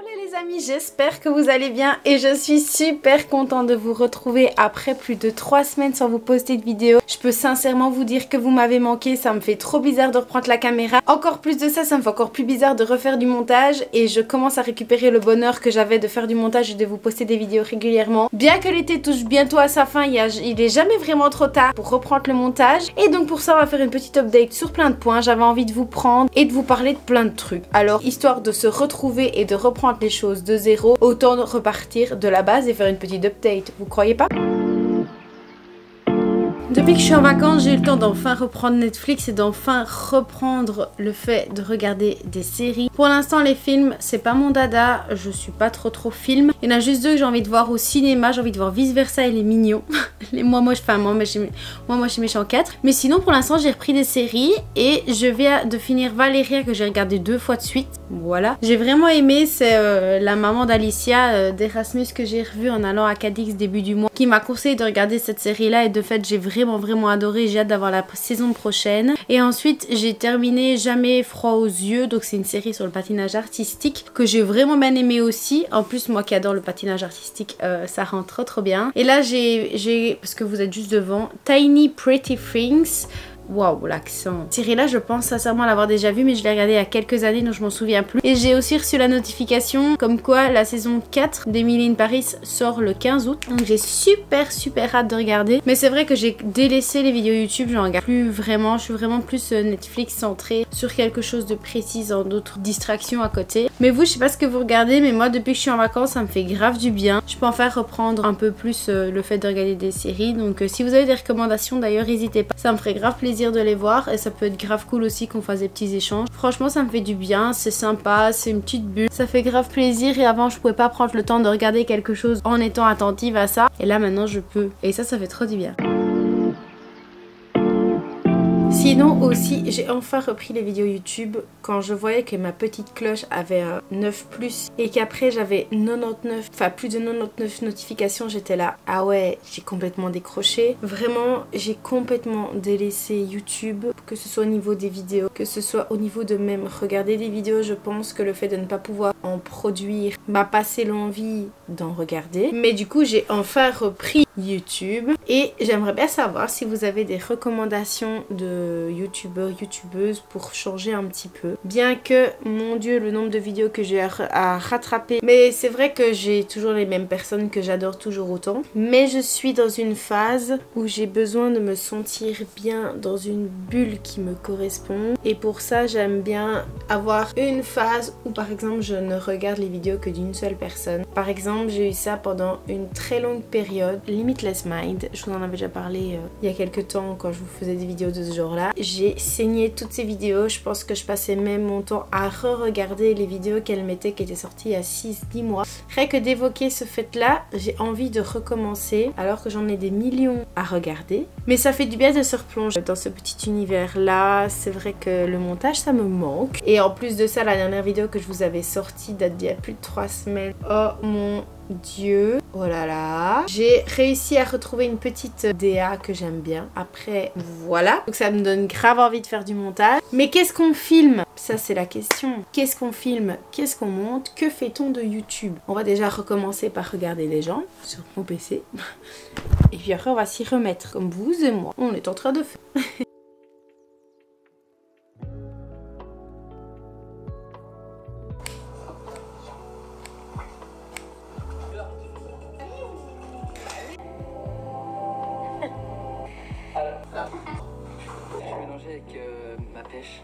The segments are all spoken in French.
Les amis, j'espère que vous allez bien et je suis super contente de vous retrouver après plus de 3 semaines sans vous poster de vidéo. Je peux sincèrement vous dire que vous m'avez manqué, ça me fait trop bizarre de reprendre la caméra. Encore plus de ça, ça me fait encore plus bizarre de refaire du montage et je commence à récupérer le bonheur que j'avais de faire du montage et de vous poster des vidéos régulièrement. Bien que l'été touche bientôt à sa fin, il est jamais vraiment trop tard pour reprendre le montage. Et donc pour ça, on va faire une petite update sur plein de points. J'avais envie de vous prendre et de vous parler de plein de trucs. Alors, histoire de se retrouver et de reprendre les choses de zéro, autant repartir de la base et faire une petite update, vous croyez pas? Depuis que je suis en vacances, j'ai eu le temps d'enfin reprendre Netflix et d'enfin reprendre le fait de regarder des séries. Pour l'instant, les films, c'est pas mon dada, je suis pas trop film. Il y en a juste 2 que j'ai envie de voir au cinéma, j'ai envie de voir Vice Versa et Les Mignons. Moi chez Méchant 4. Mais sinon, pour l'instant, j'ai repris des séries et je viens de finir Valéria que j'ai regardé 2 fois de suite. Voilà. J'ai vraiment aimé, c'est la maman d'Alicia d'Erasmus que j'ai revue en allant à Cadix début du mois, qui m'a conseillé de regarder cette série-là et de fait, j'ai vraiment adoré, j'ai hâte d'avoir la saison prochaine. Et ensuite j'ai terminé Jamais froid aux yeux, donc c'est une série sur le patinage artistique que j'ai vraiment bien aimé aussi. En plus moi qui adore le patinage artistique, ça rend trop bien. Et là j'ai, parce que vous êtes juste devant, Tiny Pretty Things. Waouh, l'accent. Cette série là je pense sincèrement l'avoir déjà vue, mais je l'ai regardée il y a quelques années donc je m'en souviens plus. Et j'ai aussi reçu la notification comme quoi la saison 4 d'Emily in Paris sort le 15 août. Donc j'ai super hâte de regarder. Mais c'est vrai que j'ai délaissé les vidéos YouTube, j'en regarde plus vraiment. Je suis vraiment plus Netflix centrée sur quelque chose de précis, en d'autres distractions à côté. Mais vous, je sais pas ce que vous regardez, mais moi depuis que je suis en vacances ça me fait grave du bien. Je peux enfin reprendre un peu plus le fait de regarder des séries. Donc si vous avez des recommandations d'ailleurs, n'hésitez pas. Ça me ferait grave plaisir de les voir et ça peut être grave cool aussi qu'on fasse des petits échanges. Franchement ça me fait du bien, c'est sympa, c'est une petite bulle, ça fait grave plaisir. Et avant je pouvais pas prendre le temps de regarder quelque chose en étant attentive à ça, et là maintenant je peux, et ça fait trop du bien. Sinon aussi, j'ai enfin repris les vidéos YouTube quand je voyais que ma petite cloche avait 9+, et qu'après j'avais 99, enfin plus de 99 notifications, j'étais là, ah ouais, j'ai complètement décroché. Vraiment, j'ai complètement délaissé YouTube, que ce soit au niveau des vidéos, que ce soit au niveau de même regarder des vidéos. Je pense que le fait de ne pas pouvoir en produire m'a passé l'envie d'en regarder. Mais du coup, j'ai enfin repris YouTube et j'aimerais bien savoir si vous avez des recommandations de youtubeurs, youtubeuses pour changer un petit peu. Bien que, mon dieu, le nombre de vidéos que j'ai à rattraper, mais c'est vrai que j'ai toujours les mêmes personnes que j'adore toujours autant. Mais je suis dans une phase où j'ai besoin de me sentir bien dans une bulle qui me correspond, et pour ça j'aime bien avoir une phase où par exemple je ne regarde les vidéos que d'une seule personne. Par exemple, j'ai eu ça pendant une très longue période, Limitless Mind, je vous en avais déjà parlé il y a quelques temps quand je vous faisais des vidéos de ce genre là. J'ai saigné toutes ces vidéos, je pense que je passais même mon temps à re-regarder les vidéos qu'elle mettait qui étaient sorties il y a 6-10 mois. Rien que d'évoquer ce fait là, j'ai envie de recommencer alors que j'en ai des millions à regarder. Mais ça fait du bien de se replonger dans ce petit univers là. C'est vrai que le montage ça me manque. Et en plus de ça, la dernière vidéo que je vous avais sortie date d'il y a plus de 3 semaines. Oh mon dieu, oh là là, j'ai réussi à retrouver une petite DA que j'aime bien. Après voilà, donc ça me donne grave envie de faire du montage. Mais qu'est-ce qu'on filme? Ça c'est la question. Qu'est-ce qu'on filme? Qu'est-ce qu'on monte? Que fait-on de YouTube? On va déjà recommencer par regarder les gens sur mon PC. Et puis après on va s'y remettre comme vous et moi on est en train de faire. Je vais mélanger avec ma pêche.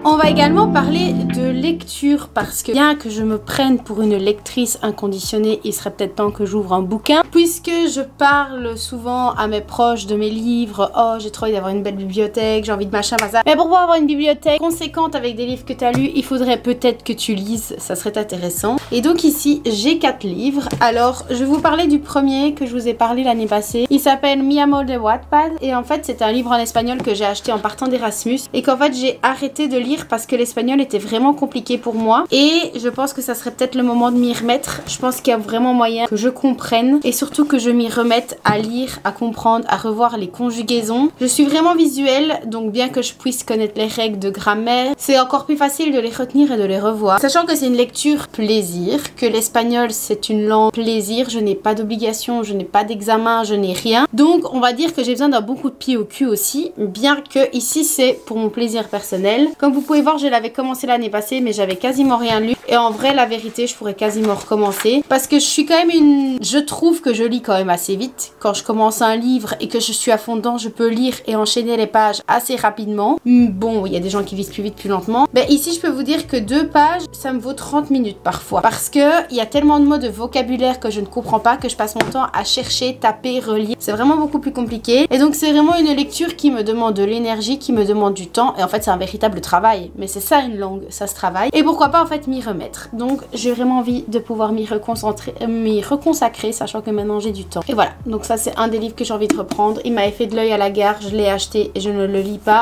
On va également parler de lecture parce que bien que je me prenne pour une lectrice inconditionnée, il serait peut-être temps que j'ouvre un bouquin. Puisque je parle souvent à mes proches de mes livres, oh j'ai trop envie d'avoir une belle bibliothèque, j'ai envie de machin, pas ça. Mais pour pouvoir avoir une bibliothèque conséquente avec des livres que tu as lus, il faudrait peut-être que tu lises, ça serait intéressant. Et donc ici j'ai 4 livres. Alors je vais vous parler du premier que je vous ai parlé l'année passée. Il s'appelle Mi Amor de Wattpad et en fait c'est un livre en espagnol que j'ai acheté en partant d'Erasmus et qu'en fait j'ai arrêté de lire parce que l'espagnol était vraiment compliqué pour moi et je pense que ça serait peut-être le moment de m'y remettre. Je pense qu'il y a vraiment moyen que je comprenne et surtout que je m'y remette à lire, à comprendre, à revoir les conjugaisons. Je suis vraiment visuelle, donc bien que je puisse connaître les règles de grammaire, c'est encore plus facile de les retenir et de les revoir. Sachant que c'est une lecture plaisir, que l'espagnol c'est une langue plaisir, je n'ai pas d'obligation, je n'ai pas d'examen, je n'ai rien. Donc on va dire que j'ai besoin d'un bon coup de pied au cul aussi, bien que ici c'est pour mon plaisir personnel. Comme vous pouvez voir, je l'avais commencé l'année passée mais j'avais quasiment rien lu et en vrai la vérité je pourrais quasiment recommencer parce que je suis quand même je trouve que je lis quand même assez vite. Quand je commence un livre et que je suis à fond dedans, je peux lire et enchaîner les pages assez rapidement. Bon, il y a des gens qui lisent plus vite, plus lentement. Mais ici je peux vous dire que 2 pages ça me vaut 30 minutes parfois parce que il y a tellement de mots de vocabulaire que je ne comprends pas que je passe mon temps à chercher, taper, relire. C'est vraiment beaucoup plus compliqué et donc c'est vraiment une lecture qui me demande de l'énergie, qui me demande du temps et en fait c'est un véritable travail. Mais c'est ça une langue, ça se travaille et pourquoi pas en fait m'y remettre. Donc j'ai vraiment envie de pouvoir m'y reconsacrer, sachant que maintenant j'ai du temps. Et voilà, donc ça c'est un des livres que j'ai envie de reprendre. Il m'avait fait de l'œil à la gare, je l'ai acheté et je ne le lis pas.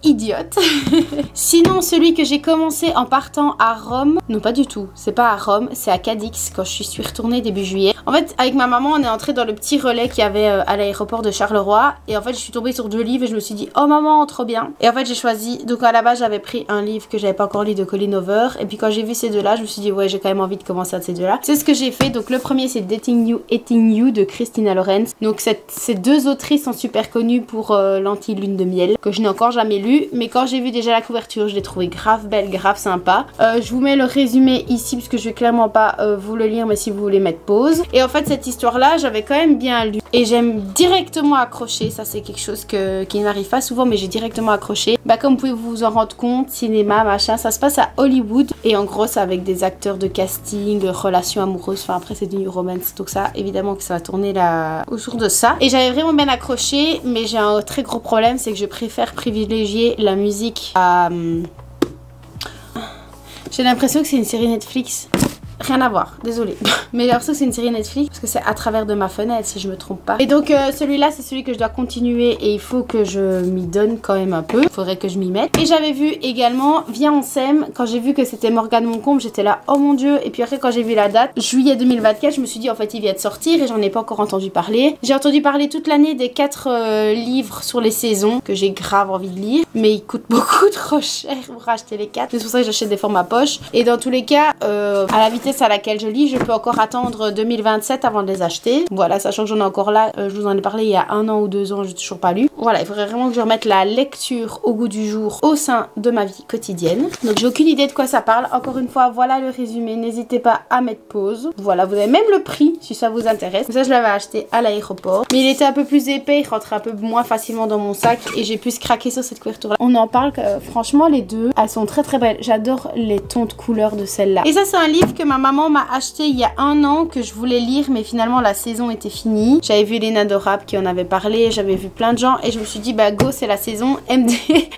Idiote. Sinon celui que j'ai commencé en partant à Rome, non pas du tout, c'est pas à Rome, c'est à Cadix quand je suis retournée début juillet. En fait avec ma maman on est entré dans le petit relais qu'il y avait à l'aéroport de Charleroi et en fait je suis tombée sur 2 livres et je me suis dit oh maman trop bien. Et en fait j'ai choisi, donc à la base j'avais pris un livre que j'avais pas encore lu de Colleen Hoover et puis quand j'ai vu ces 2 là je me suis dit ouais j'ai quand même envie de commencer à ces 2 là. C'est ce que j'ai fait, donc le premier c'est Dating You, Hating You de Christina Lorenz. Donc ces 2 autrices sont super connues pour l'anti-lune de miel que je n'ai encore jamais lu. Mais quand j'ai vu déjà la couverture je l'ai trouvé grave belle, grave sympa. Je vous mets le résumé ici parce que je vais clairement pas vous le lire mais si vous voulez mettre pause. Et en fait cette histoire là j'avais quand même bien lu et j'aime directement accrocher, ça c'est quelque chose qui n'arrive pas souvent mais j'ai directement accroché. Bah comme vous pouvez vous en rendre compte, cinéma machin, ça se passe à Hollywood et en gros c'est avec des acteurs de casting, relations amoureuses, enfin après c'est du new romance donc ça évidemment que ça va tourner là autour de ça. Et j'avais vraiment bien accroché mais j'ai un très gros problème, c'est que je préfère privilégier la musique à... J'ai l'impression que c'est une série Netflix. Rien à voir, désolée. Mais j'ai l'impression que c'est une série Netflix parce que c'est à travers de ma fenêtre si je me trompe pas. Et donc celui-là c'est celui que je dois continuer et il faut que je m'y donne quand même un peu. Il faudrait que je m'y mette. Et j'avais vu également Viens on s'aime. Quand j'ai vu que c'était Morgane Moncombe j'étais là oh mon dieu. Et puis après quand j'ai vu la date, juillet 2024, je me suis dit en fait il vient de sortir et j'en ai pas encore entendu parler. J'ai entendu parler toute l'année des 4 livres sur les saisons que j'ai grave envie de lire. Mais ils coûtent beaucoup trop cher pour acheter les 4. C'est pour ça que j'achète des formats poche. Et dans tous les cas, à la vitesse à laquelle je lis, je peux encore attendre 2027 avant de les acheter. Voilà, sachant que j'en ai encore là, je vous en ai parlé il y a 1 an ou 2 ans, j'ai toujours pas lu. Voilà, il faudrait vraiment que je remette la lecture au goût du jour au sein de ma vie quotidienne. Donc j'ai aucune idée de quoi ça parle. Encore une fois, voilà le résumé. N'hésitez pas à mettre pause. Voilà, vous avez même le prix si ça vous intéresse. Ça, je l'avais acheté à l'aéroport. Mais il était un peu plus épais, il rentrait un peu moins facilement dans mon sac et j'ai pu se craquer sur cette couverture là. On en parle que franchement les 2, elles sont très très belles. J'adore les tons de couleur de celle-là. Et ça c'est un livre que ma maman m'a acheté il y a 1 an que je voulais lire mais finalement la saison était finie. J'avais vu Léna Dorab qui en avait parlé, j'avais vu plein de gens et je me suis dit bah go c'est la saison MDR,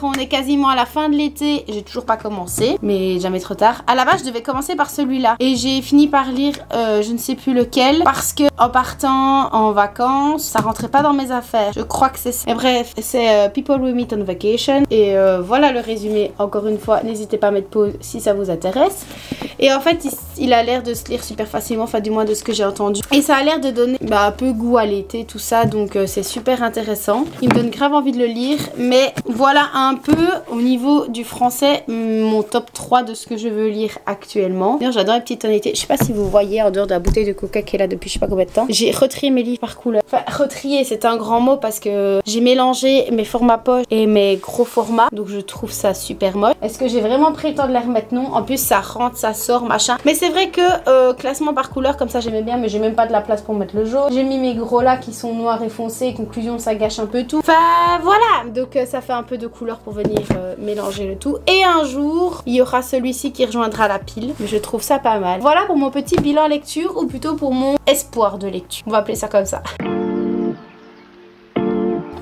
on est quasiment à la fin de l'été. J'ai toujours pas commencé mais jamais trop tard. À la base je devais commencer par celui-là et j'ai fini par lire je ne sais plus lequel parce que en partant en vacances ça rentrait pas dans mes affaires. Je crois que c'est ça. Mais bref c'est People We Meet on Vacation et voilà le résumé. Encore une fois n'hésitez pas à mettre pause si ça vous intéresse. Et en fait il a l'air de se lire super facilement, enfin du moins de ce que j'ai entendu. Et ça a l'air de donner un peu goût à l'été tout ça donc c'est super intéressant. Il me donne grave envie de le lire mais voilà un peu au niveau du français mon top 3 de ce que je veux lire actuellement. D'ailleurs j'adore la petite tonalité. Je sais pas si vous voyez en dehors de la bouteille de coca qui est là depuis je sais pas combien de temps. J'ai retrié mes livres par couleur. Enfin retrié c'est un grand mot parce que j'ai mélangé mes formats poche et mes gros formats donc je trouve ça super moche. Est-ce que j'ai vraiment pris le temps de les remettre? Non. En plus ça rentre, ça sort machin. Mais c'est vrai que classement par couleur comme ça j'aimais bien mais j'ai même pas de la place pour mettre le jaune. J'ai mis mes gros là qui sont noirs et foncés. Conclusion ça gâche un peu tout. Enfin voilà. Donc ça fait un peu de couleur pour venir mélanger le tout. Et un jour il y aura celui-ci qui rejoindra la pile. Mais je trouve ça pas mal. Voilà pour mon petit bilan lecture ou plutôt pour mon espoir de lecture. On va appeler ça comme ça.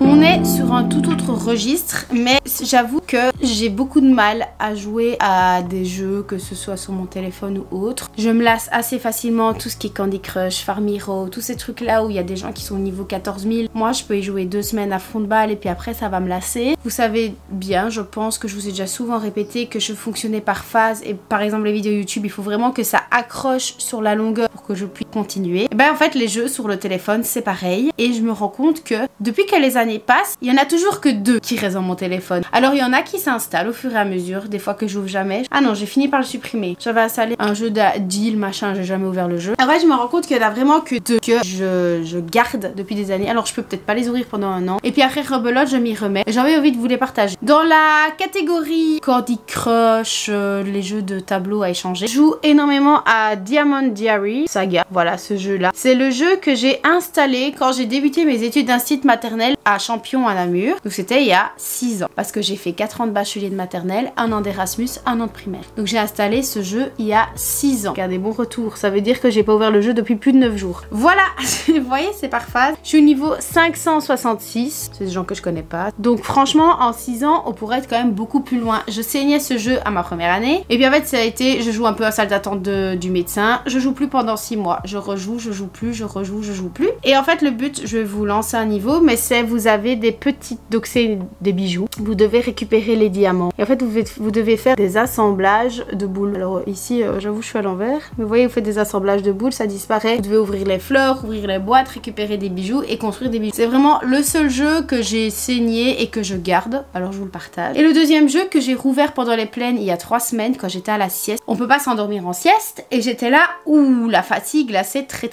On est sur un tout autre registre, mais j'avoue que j'ai beaucoup de mal à jouer à des jeux, que ce soit sur mon téléphone ou autre. Je me lasse assez facilement, tout ce qui est Candy Crush, Farm Hero, tous ces trucs là où il y a des gens qui sont au niveau 14 000. Moi je peux y jouer 2 semaines à fond de balle et puis après ça va me lasser. Vous savez bien, je pense que je vous ai déjà souvent répété que je fonctionnais par phase, et par exemple les vidéos YouTube, il faut vraiment que ça accroche sur la longueur pour que je puisse continuer. Et ben en fait les jeux sur le téléphone c'est pareil, et je me rends compte que depuis que les années passent, il y en a toujours que 2 qui restent dans mon téléphone. Alors il y en a qui s'installent au fur et à mesure, des fois que j'ouvre jamais. Ah non, j'ai fini par le supprimer. J'avais installé un jeu de deal machin, j'ai jamais ouvert le jeu. En vrai je me rends compte qu'il y en a vraiment que 2 que je garde depuis des années. Alors je peux peut-être pas les ouvrir pendant un an, et puis après rebelote je m'y remets. J'avais envie de vous les partager. Dans la catégorie Candy Crush, les jeux de tableau à échanger, je joue énormément à Diamond Diary Saga. Voilà ce jeu là. C'est le jeu que j'ai installé quand j'ai débuté mes études d'institut maternelle à Champion à Namur. Donc c'était il y a 6 ans. Parce que j'ai fait 4 ans de bachelier de maternelle, 1 an d'Erasmus, 1 an de primaire. Donc j'ai installé ce jeu il y a 6 ans. Regardez, bon retour. Ça veut dire que j'ai pas ouvert le jeu depuis plus de 9 jours. Voilà, vous voyez, c'est par phase. Je suis au niveau 566. C'est des gens que je connais pas. Donc franchement, en 6 ans, on pourrait être quand même beaucoup plus loin. Je saignais ce jeu à ma première année. Et puis en fait, ça a été, je joue un peu à salle d'attente du médecin. Je joue plus pendant 6 mois. Je rejoue, je joue plus, je rejoue, je joue plus. Et en fait, le but, je vais vous lancer un niveau, mais c'est, vous avez des petites, donc c'est des bijoux. Vous devez récupérer les diamants. Et en fait, vous devez faire des assemblages de boules. Alors ici, j'avoue, je suis à l'envers. Mais vous voyez, vous faites des assemblages de boules, ça disparaît. Vous devez ouvrir les fleurs, ouvrir les boîtes, récupérer des bijoux et construire des bijoux. C'est vraiment le seul jeu que j'ai saigné et que je garde. Alors je vous le partage. Et le deuxième jeu que j'ai rouvert pendant les plaines il y a 3 semaines quand j'étais à la sieste. On peut pas s'endormir en sieste. Et j'étais là, ouh, la fatigue, là c'est très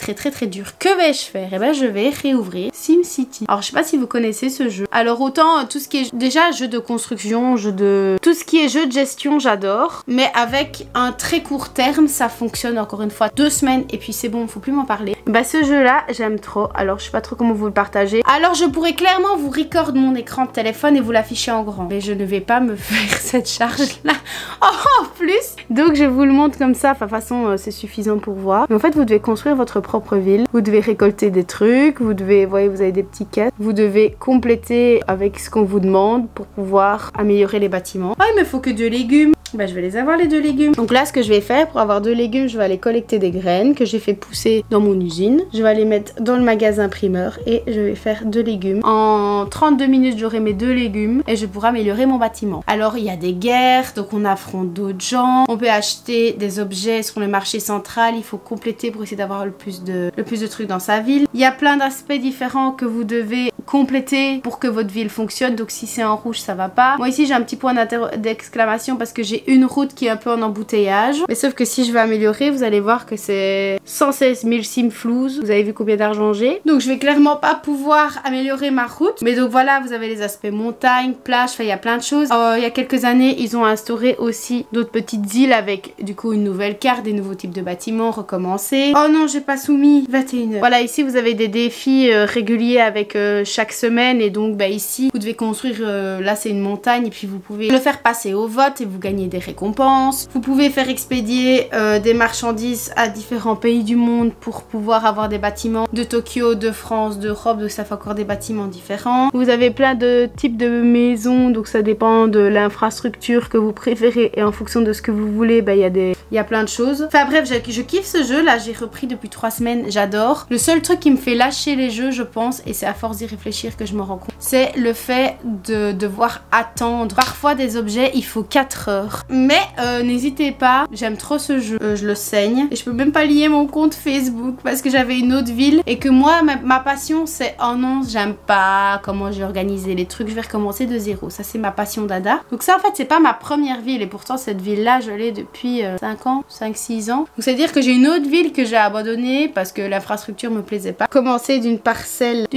dur. Que vais-je faire? Et ben je vais réouvrir SimCity. Alors je sais pas si vous connaissez ce jeu. Alors autant tout ce qui est déjà jeu de construction, tout ce qui est jeu de gestion, j'adore. Mais avec un très court terme, ça fonctionne encore une fois 2 semaines et puis c'est bon, faut plus m'en parler. Bah ce jeu là, j'aime trop. Alors je sais pas trop comment vous le partagez. Alors je pourrais clairement vous record mon écran de téléphone et vous l'afficher en grand. Mais je ne vais pas me faire cette charge là en plus. Donc je vous le montre comme ça. Enfin de toute façon c'est suffisant pour voir. Mais en fait vous devez construire votre propre ville. Vous devez récolter des trucs. Vous devez, vous voyez, vous avez des petits quêtes. Vous devez compléter avec ce qu'on vous demande pour pouvoir améliorer les bâtiments. Ah, il me faut que 2 légumes. Bah je vais les avoir les 2 légumes. Donc là ce que je vais faire pour avoir 2 légumes, je vais aller collecter des graines que j'ai fait pousser dans mon usine. Je vais aller mettre dans le magasin primeur et je vais faire 2 légumes. En 32 minutes j'aurai mes 2 légumes et je pourrai améliorer mon bâtiment. Alors il y a des guerres, donc on affronte d'autres gens. On peut acheter des objets sur le marché central. Il faut compléter pour essayer d'avoir le plus de trucs dans sa ville. Il y a plein d'aspects différents que vous devez compléter pour que votre ville fonctionne. Donc si c'est en rouge ça va pas. Moi ici j'ai un petit point d'exclamation parce que j'ai une route qui est un peu en embouteillage. Mais sauf que si je vais améliorer, vous allez voir que c'est 116 000 simflouz. Vous avez vu combien d'argent j'ai. Donc je vais clairement pas pouvoir améliorer ma route. Mais donc voilà, vous avez les aspects montagne, plage, enfin il y a plein de choses. Il y a quelques années, ils ont instauré aussi d'autres petites îles avec du coup une nouvelle carte, des nouveaux types de bâtiments, recommencer. Oh non, j'ai pas soumis 21h. Voilà, ici vous avez des défis réguliers avec chaque semaine. Et donc bah ici, vous devez construire, là c'est une montagne et puis vous pouvez le faire passer au vote et vous gagnez des récompenses. Vous pouvez faire expédier des marchandises à différents pays du monde pour pouvoir avoir des bâtiments de Tokyo, de France, d'Europe, donc ça fait encore des bâtiments différents. Vous avez plein de types de maisons, donc ça dépend de l'infrastructure que vous préférez et en fonction de ce que vous voulez, bah, il y a plein de choses. Enfin bref, je kiffe ce jeu, là j'ai repris depuis 3 semaines, j'adore. Le seul truc qui me fait lâcher les jeux, je pense, et c'est à force d'y réfléchir que je me rends compte, c'est le fait de devoir attendre. Parfois des objets, il faut 4 heures. Mais n'hésitez pas, j'aime trop ce jeu, je le saigne et je peux même pas lier mon compte Facebook parce que j'avais une autre ville et que moi ma passion c'est oh non j'aime pas comment j'ai organisé les trucs, je vais recommencer de zéro. Ça c'est ma passion dada. Donc ça en fait c'est pas ma première ville et pourtant cette ville là je l'ai depuis 5 ans, 5-6 ans. Donc c'est à dire que j'ai une autre ville que j'ai abandonnée parce que l'infrastructure me plaisait pas. Commencer d'une parcelle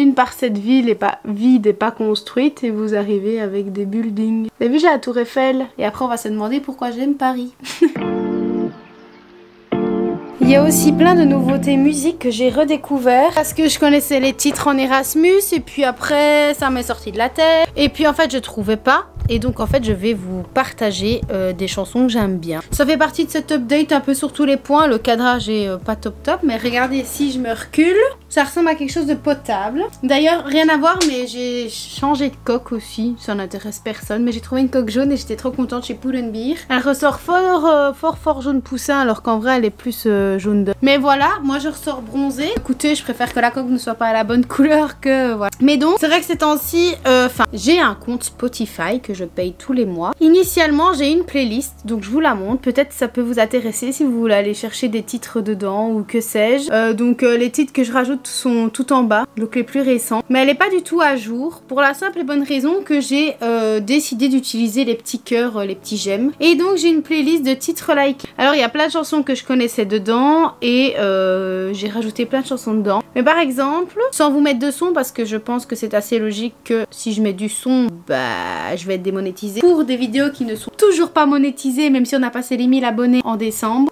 ville et pas vide et pas construite et vous arrivez avec des buildings. Vous avez vu j'ai la tour Eiffel et après on va se demander pourquoi j'aime Paris. Il y a aussi plein de nouveautés musique que j'ai redécouvert parce que je connaissais les titres en Erasmus et puis après ça m'est sorti de la tête et puis en fait je trouvais pas et donc en fait je vais vous partager des chansons que j'aime bien. Ça fait partie de cet update un peu sur tous les points, le cadrage est pas top mais regardez si je me recule, Ça ressemble à quelque chose de potable. D'ailleurs, rien à voir, mais j'ai changé de coque aussi. Ça n'intéresse personne. Mais j'ai trouvé une coque jaune et j'étais trop contente chez Pull&Bear. Elle ressort fort jaune poussin, alors qu'en vrai, elle est plus jaune d'œuf. Mais voilà, moi je ressors bronzée. Écoutez, je préfère que la coque ne soit pas à la bonne couleur que voilà. Mais donc, c'est vrai que ces temps-ci, j'ai un compte Spotify que je paye tous les mois. Initialement, j'ai une playlist, donc je vous la montre. Peut-être ça peut vous intéresser si vous voulez aller chercher des titres dedans ou que sais-je. Donc les titres que je rajoute sont tout en bas, donc les plus récents. Mais elle n'est pas du tout à jour pour la simple et bonne raison que j'ai décidé d'utiliser les petits cœurs, les petits j'aime. Et donc j'ai une playlist de titres like. Alors il y a plein de chansons que je connaissais dedans et j'ai rajouté plein de chansons dedans. Mais par exemple, sans vous mettre de son parce que je pense que c'est assez logique que si je mets du son, bah je vais être démonétisée pour des vidéos qui ne sont toujours pas monétisées même si on a passé les 1000 abonnés en décembre.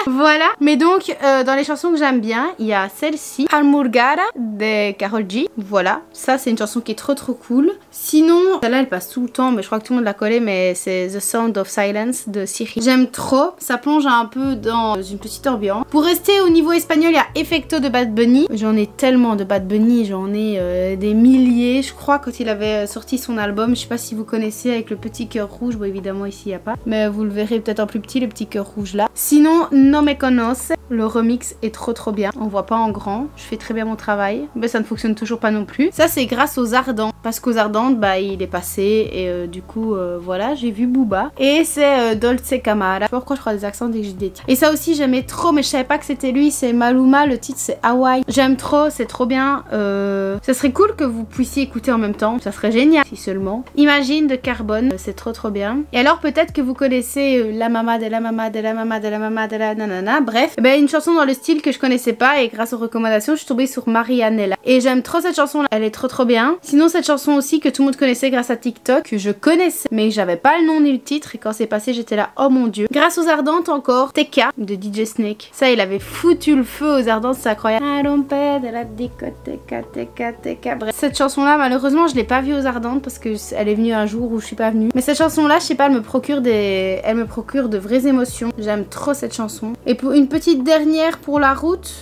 Voilà. Mais donc dans les chansons que j'aime bien, il y a celle-ci, Almurgara de Karol G. Voilà, ça c'est une chanson qui est trop cool. Sinon, celle-là elle passe tout le temps mais je crois que tout le monde la connaît, mais c'est The Sound of Silence de Siri. J'aime trop, ça plonge un peu dans une petite ambiance. Pour rester au niveau espagnol, il y a Effecto de Bad Bunny. J'en ai tellement de Bad Bunny, j'en ai des milliers. Je crois quand il avait sorti son album, je sais pas si vous connaissez, avec le petit cœur rouge. Bon évidemment ici il n'y a pas, mais vous le verrez peut-être en plus petit, le petit cœur rouge là. Sinon, No Me Conoce, le remix est trop bien. On voit pas en grand, je fais très bien mon travail, mais ça ne fonctionne toujours pas non plus. Ça c'est grâce aux Ardents, parce qu'aux Ardentes, bah il est passé et du coup voilà, j'ai vu Booba. Et c'est Dolce Camara. Je sais pas pourquoi je crois des accents dès que je dis des titres. Et ça aussi j'aimais trop, mais je savais pas que c'était lui, c'est Maluma, le titre c'est Hawaii. J'aime trop, c'est trop bien. Ça serait cool que vous puissiez écouter en même temps, ça serait génial si seulement. Imagine de Carbone, c'est trop bien. Et alors peut-être que vous connaissez La Mama de la Mama de la Mama de la Mama de la nanana, bref. Ben, une chanson dans le style que je connaissais pas et grâce aux recommandations je suis tombée sur Marianella. Et j'aime trop cette chanson là, elle est trop bien. Sinon cette chanson aussi que tout le monde connaissait grâce à TikTok, que je connaissais mais j'avais pas le nom ni le titre et quand c'est passé j'étais là, oh mon dieu. Grâce aux Ardentes encore, TK de DJ Snake. Ça il avait foutu le feu aux Ardentes, c'est incroyable. De la discothèque, bref. Cette chanson là malheureusement je l'ai pas vue aux Ardentes parce que elle est venue un jour où je suis pas venue. Mais cette chanson là je sais pas, elle me procure de vraies émotions. J'aime trop cette chanson. Et pour une petite dernière pour la route,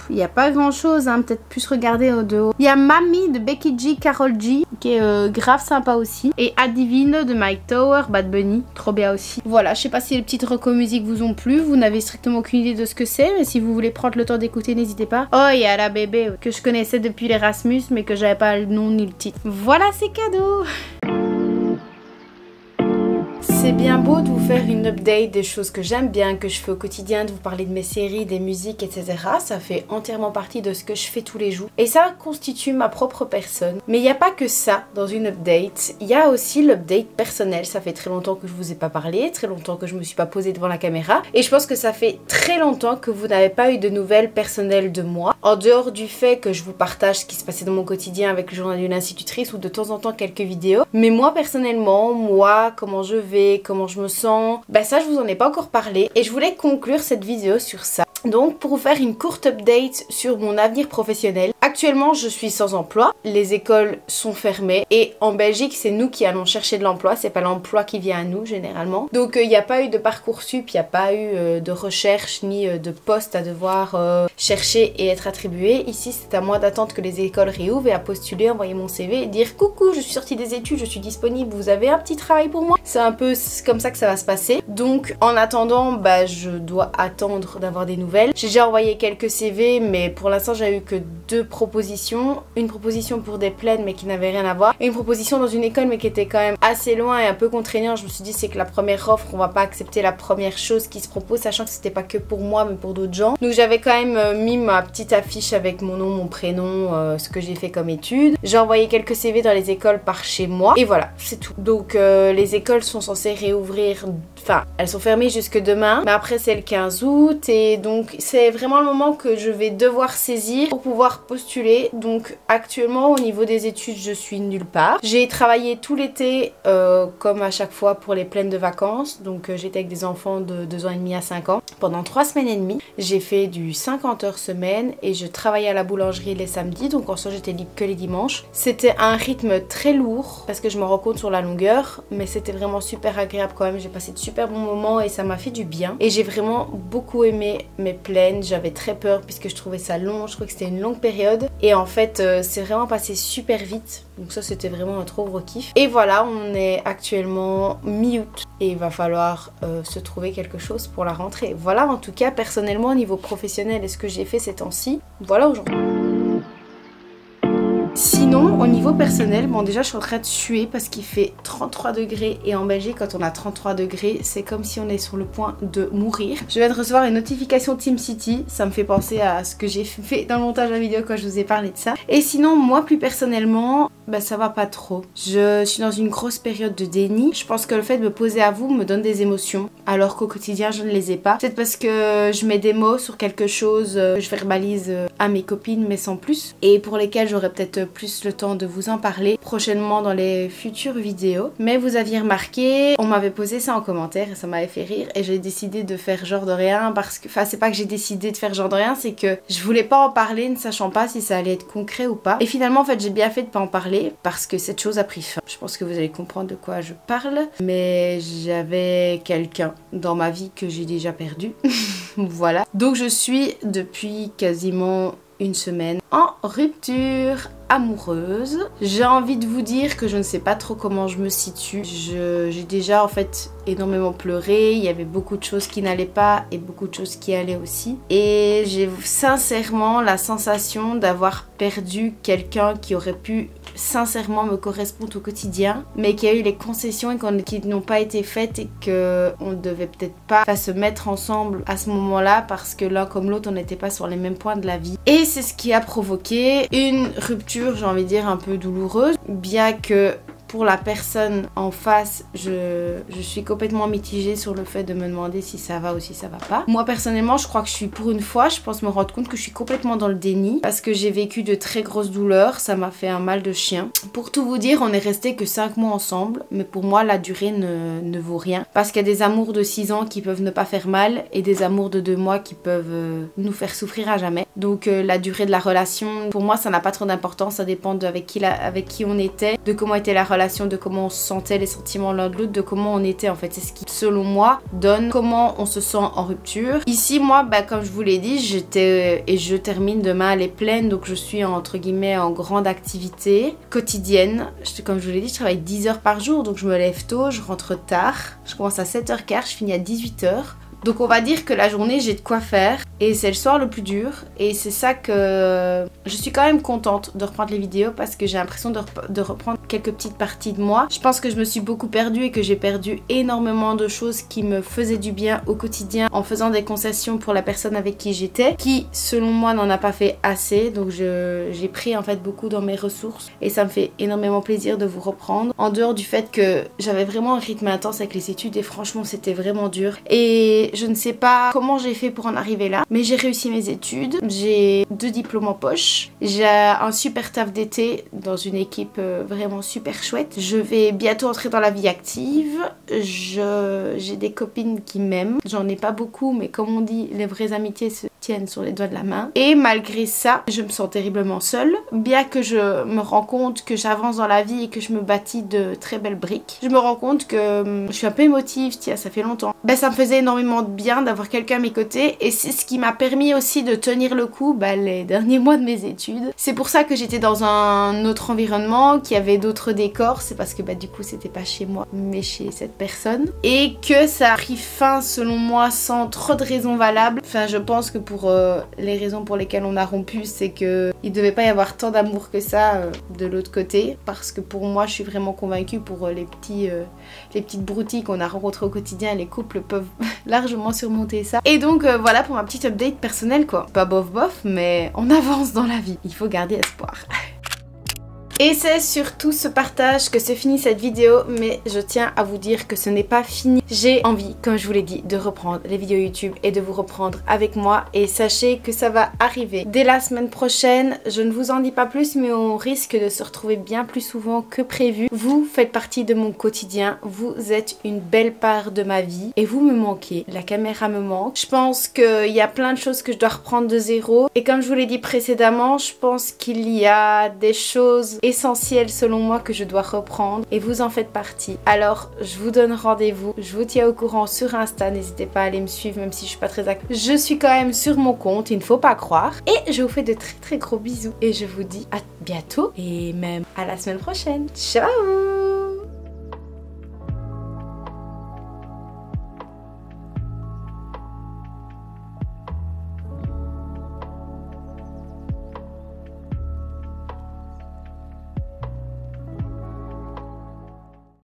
il n'y a pas grand chose, hein, peut-être plus regarder au dos. Il y a Mami de Becky G, Karol G, qui est grave sympa aussi. Et Adivino de Mike Tower, Bad Bunny, trop bien aussi. Voilà, je sais pas si les petites recos musique vous ont plu, vous n'avez strictement aucune idée de ce que c'est, mais si vous voulez prendre le temps d'écouter, n'hésitez pas. Oh, il y a la bébé que je connaissais depuis l'Erasmus, mais que j'avais pas le nom ni le titre. Voilà, c'est cadeau. C'est bien beau de vous faire une update des choses que j'aime bien, que je fais au quotidien, de vous parler de mes séries, des musiques, etc. Ça fait entièrement partie de ce que je fais tous les jours. Et ça constitue ma propre personne. Mais il n'y a pas que ça dans une update. Il y a aussi l'update personnel. Ça fait très longtemps que je vous ai pas parlé, très longtemps que je me suis pas posée devant la caméra. Et je pense que ça fait très longtemps que vous n'avez pas eu de nouvelles personnelles de moi. En dehors du fait que je vous partage ce qui se passait dans mon quotidien avec le journal d'une institutrice ou de temps en temps quelques vidéos. Mais moi personnellement, comment je vais, comment je me sens, bah ça je vous en ai pas encore parlé et je voulais conclure cette vidéo sur ça. Donc pour vous faire une courte update sur mon avenir professionnel, actuellement je suis sans emploi, les écoles sont fermées et en Belgique c'est nous qui allons chercher de l'emploi, c'est pas l'emploi qui vient à nous généralement. Donc il n'y a pas eu de Parcoursup, il n'y a pas eu de recherche ni de poste à devoir chercher et être attribué. Ici c'est à moi d'attendre que les écoles réouvrent et à postuler, envoyer mon CV et dire coucou, je suis sortie des études, je suis disponible, vous avez un petit travail pour moi. C'est un peu comme ça que ça va se passer. Donc en attendant, bah je dois attendre d'avoir des nouvelles. J'ai déjà envoyé quelques CV mais pour l'instant j'ai eu que 2 propositions. Une proposition pour des plaines mais qui n'avait rien à voir et une proposition dans une école mais qui était quand même assez loin et un peu contraignant. Je me suis dit c'est que la première offre, on va pas accepter la première chose qui se propose, sachant que c'était pas que pour moi mais pour d'autres gens. Donc j'avais quand même mis ma petite affiche avec mon nom, mon prénom, ce que j'ai fait comme études. J'ai envoyé quelques CV dans les écoles par chez moi et voilà, c'est tout. Donc les écoles sont censées réouvrir, enfin elles sont fermées jusque demain mais après c'est le 15 août et donc c'est vraiment le moment que je vais devoir saisir pour pouvoir postuler. Donc actuellement au niveau des études je suis nulle part. J'ai travaillé tout l'été comme à chaque fois pour les plaines de vacances. Donc j'étais avec des enfants de 2 ans et demi à 5 ans pendant 3 semaines et demie. J'ai fait du 50 heures semaine et je travaillais à la boulangerie les samedis, donc en soi j'étais libre que les dimanches. C'était un rythme très lourd parce que je me rends compte sur la longueur, mais c'était vraiment super agréable quand même. J'ai passé de super bons moments et ça m'a fait du bien et j'ai vraiment beaucoup aimé mes plaines. J'avais très peur puisque je trouvais ça long, je trouvais que c'était une longue période. Et en fait, c'est vraiment passé super vite. Donc ça, c'était vraiment un trop gros kiff. Et voilà, on est actuellement mi-août et il va falloir se trouver quelque chose pour la rentrée. Voilà, en tout cas, personnellement, au niveau professionnel et ce que j'ai fait ces temps-ci, voilà aujourd'hui. Sinon, au niveau personnel, bon déjà je suis en train de suer parce qu'il fait 33 degrés et en Belgique quand on a 33 degrés, c'est comme si on est sur le point de mourir. Je viens de recevoir une notification TeamCity, ça me fait penser à ce que j'ai fait dans le montage de la vidéo quand je vous ai parlé de ça. Et sinon, moi plus personnellement, bah ça va pas trop. Je suis dans une grosse période de déni. Je pense que le fait de me poser à vous me donne des émotions alors qu'au quotidien je ne les ai pas. Peut-être parce que je mets des mots sur quelque chose, je verbalise à mes copines mais sans plus, et pour lesquelles j'aurais peut-être plus le temps de vous en parler prochainement dans les futures vidéos. Mais vous aviez remarqué, on m'avait posé ça en commentaire et ça m'avait fait rire et j'ai décidé de faire genre de rien parce que, enfin c'est pas que j'ai décidé de faire genre de rien, c'est que je voulais pas en parler ne sachant pas si ça allait être concret ou pas. Et finalement en fait j'ai bien fait de pas en parler parce que cette chose a pris fin. Je pense que vous allez comprendre de quoi je parle, mais j'avais quelqu'un dans ma vie que j'ai déjà perdu. Voilà. Donc je suis depuis quasiment une semaine en rupture amoureuse. J'ai envie de vous dire que je ne sais pas trop comment je me situe. J'ai déjà en fait énormément pleuré, il y avait beaucoup de choses qui n'allaient pas et beaucoup de choses qui allaient aussi. Et j'ai sincèrement la sensation d'avoir perdu quelqu'un qui aurait pu sincèrement me correspondre au quotidien, mais qui a eu les concessions et qui n'ont pas été faites et qu'on ne devait peut-être pas se mettre ensemble à ce moment-là parce que l'un comme l'autre on n'était pas sur les mêmes points de la vie. Et c'est ce qui a provoqué une rupture, j'ai envie de dire, un peu douloureuse, bien que pour la personne en face, je suis complètement mitigée sur le fait de me demander si ça va ou si ça va pas. Moi personnellement, je crois que je suis pour une fois, je pense me rendre compte que je suis complètement dans le déni parce que j'ai vécu de très grosses douleurs, ça m'a fait un mal de chien. Pour tout vous dire, on est resté que 5 mois ensemble, mais pour moi la durée ne vaut rien parce qu'il y a des amours de 6 ans qui peuvent ne pas faire mal et des amours de 2 mois qui peuvent nous faire souffrir à jamais. Donc la durée de la relation, pour moi ça n'a pas trop d'importance, ça dépend avec qui on était, de comment était la relation, de comment on se sentait, les sentiments l'un de l'autre, de comment on était en fait. C'est ce qui, selon moi, donne comment on se sent en rupture. Ici, moi, bah, comme je vous l'ai dit, j'étais et je termine demain les plaines, donc je suis entre guillemets en grande activité quotidienne. Comme je vous l'ai dit, je travaille 10 heures par jour, donc je me lève tôt, je rentre tard, je commence à 7h15, je finis à 18h. Donc on va dire que la journée j'ai de quoi faire et c'est le soir le plus dur et c'est ça que je suis quand même contente de reprendre les vidéos parce que j'ai l'impression de reprendre quelques petites parties de moi. Je pense que je me suis beaucoup perdue et que j'ai perdu énormément de choses qui me faisaient du bien au quotidien en faisant des concessions pour la personne avec qui j'étais, qui selon moi n'en a pas fait assez, donc j'ai pris en fait beaucoup dans mes ressources et ça me fait énormément plaisir de vous reprendre en dehors du fait que j'avais vraiment un rythme intense avec les études et franchement c'était vraiment dur et je ne sais pas comment j'ai fait pour en arriver là, mais j'ai réussi mes études, j'ai 2 diplômes en poche, j'ai un super taf d'été dans une équipe vraiment super chouette, je vais bientôt entrer dans la vie active, j'ai des copines qui m'aiment, j'en ai pas beaucoup mais comme on dit, les vraies amitiés se tiennent sur les doigts de la main. Et malgré ça, je me sens terriblement seule, bien que je me rends compte que j'avance dans la vie et que je me bâtis de très belles briques. Je me rends compte que je suis un peu émotive, tiens, ça fait longtemps. Ben, ça me faisait énormément de bien d'avoir quelqu'un à mes côtés et c'est ce qui m'a permis aussi de tenir le coup les derniers mois de mes études. C'est pour ça que j'étais dans un autre environnement, qui avait d'autres décors, c'est parce que du coup c'était pas chez moi mais chez cette personne et que ça a pris fin selon moi sans trop de raisons valables. Enfin je pense que pour les raisons pour lesquelles on a rompu, c'est que il devait pas y avoir tant d'amour que ça de l'autre côté, parce que pour moi je suis vraiment convaincue pour les petites broutilles qu'on a rencontrées au quotidien, les couples peuvent largement surmonter ça. Et donc voilà pour ma petite update personnelle quoi. Pas bof bof mais on avance dans la vie, il faut garder espoir. Et c'est surtout ce partage que se finit cette vidéo, mais je tiens à vous dire que ce n'est pas fini. J'ai envie, comme je vous l'ai dit, de reprendre les vidéos YouTube et de vous reprendre avec moi. Et sachez que ça va arriver dès la semaine prochaine. Je ne vous en dis pas plus, mais on risque de se retrouver bien plus souvent que prévu. Vous faites partie de mon quotidien, vous êtes une belle part de ma vie et vous me manquez. La caméra me manque. Je pense qu'il y a plein de choses que je dois reprendre de zéro. Et comme je vous l'ai dit précédemment, je pense qu'il y a des choses essentiels selon moi que je dois reprendre et vous en faites partie. Alors je vous donne rendez-vous, je vous tiens au courant sur Insta, n'hésitez pas à aller me suivre même si je suis pas très active. Je suis quand même sur mon compte, il ne faut pas croire. Et je vous fais de très très gros bisous et je vous dis à bientôt et même à la semaine prochaine. Ciao!